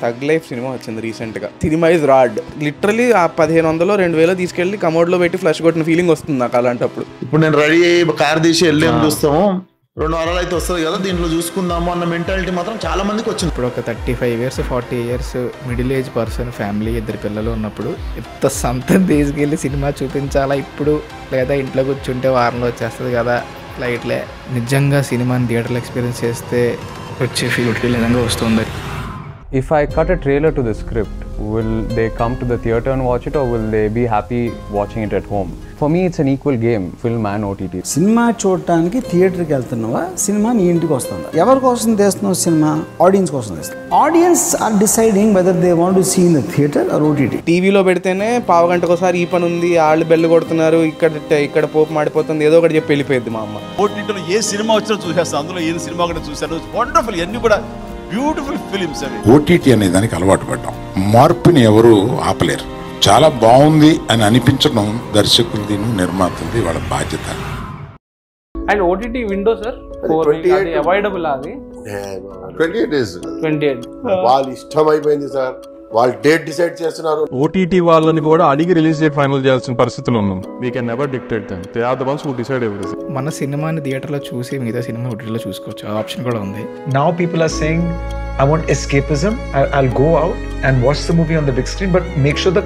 Tug life cinema వచ్చింది రీసెంట్గా. Cinema is rod. Literally ఆ 1500-2000 తీసుకెళ్ళి కమోడ్లో పెట్టి ఫ్లష్ కొట్టిన ఫీలింగ్ వస్తుంది నాకు అలాంటప్పుడు. ఇప్పుడు నేను రెడీ అయ్యి కార్ తీసి వెళ్ళేం చూస్తాము, 2 వారాలు అయితే వస్తుంది కదా, దీంట్లో చూసుకుందాము అన్న మెంటాలిటీ మాత్రం చాలా మందికి వచ్చింది. ఇప్పుడు ఒక 35 years 40 years middle age person, family, 2 పిల్లలు ఉన్నప్పుడు ఎంత సంతం తీసుకెళ్ళి సినిమా చూపించాలా ఇప్పుడు, లేదా ఇంట్లో కూర్చుంటే వారంలో వచ్చేస్తుంది కదా లైట్లే. నిజంగా సినిమాని థియేటర్లో ఎక్స్పీరియన్స్ చేస్తే వచ్చే ఫీల్ నిజంగా వస్తుంది. If I cut a trailer to the script, will they come to the theatre and watch it, or will they be happy watching it at home? For me, it's an equal game, film and OTT. Cinema చూడటానికి థియేటర్కి వెళ్తున్నావా, cinema నీ ఇంటికి వస్తుందా? ఎవరి కోసం తీస్తున్నావు సినిమా? Audience కోసం తీస్తున్నావు. Audience are deciding whether they want to see in the theatre or OTT. టీవీలో పెడితేనే పావు గంటకోసారి ఈ పని ఉంది, వాళ్ళు బెల్లు కొడుతున్నారు, ఇక్కడ పోపు మాడిపోతుంది, ఏదో ఒకటి చెప్పి వెళ్ళిపోయింది మా అమ్మ. ఓటీటీలో ఏ సినిమా వచ్చినా చూసేస్తాను, అందులో ఏ సినిమా కూడా చూశాను. వండర్ఫుల్, అన్ని కూడా బ్యూటిఫుల్ ఫిలిమ్స్ అవి. ఓటీటీ అనే దానికి అలవాటు పడ్డాం. మార్పుని ఎవరు ఆపలేరు. చాలా బాగుంది అని అనిపించడం దర్శకులది, నిర్మాతలది వాళ్ళ బాధ్యత. And OTT window sir 4 available, అది 28 days 28 వాళ్ళు ఇష్టం అయిపోయింది సార్, వాళ్ళు డేట్ డిసైడ్ చేస్తున్నారు. ఓటీటీ వాళ్ళని కూడా అడిగి రిలీజ్ డేట్ ఫైనల్ చేయాల్సిన పరిస్థితులు ఉన్నాం. We can never dictate them, they are the ones who decide everything. మన సినిమాని థియేటర్లో చూసి మిగతా సినిమా ఓటీటీలో చూసుకోవచ్చు, ఆ ఆప్షన్ కూడా ఉంది. Now people are saying I want escapism, I'll go out and watch the movie on the big screen, but make sure the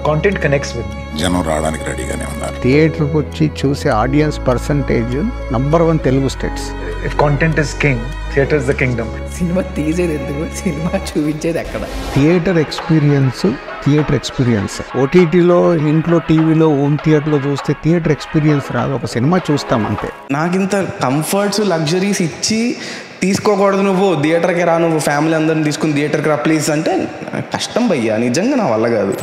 content connects with me. జనం రావడానికి రెడీగానే ఉన్నారు. థియేటర్కి వచ్చి చూసే audience percentage number 1 Telugu states. If content is king, theatre is the kingdom. Cinema తీసేది ఎందుకు, cinema చూపించేది ఎక్కడ? థియేటర్ ఎక్స్పీరియన్స్ ఓటీటీలో, ఇంట్లో టీవీలో, హోమ్ థియేటర్లో చూస్తే థియేటర్ ఎక్స్పీరియన్స్ రాదు. ఒక సినిమా చూస్తాం అంతే. నాకు ఇంత కంఫర్ట్స్ లగ్జరీస్ ఇచ్చి తీసుకోకూడదు, నువ్వు థియేటర్కి రా, నువ్వు ఫ్యామిలీ అందరిని తీసుకుని థియేటర్కి రా ప్లీజ్ అంటే కష్టం భయ్యా, నిజంగా నా వల్ల కాదు.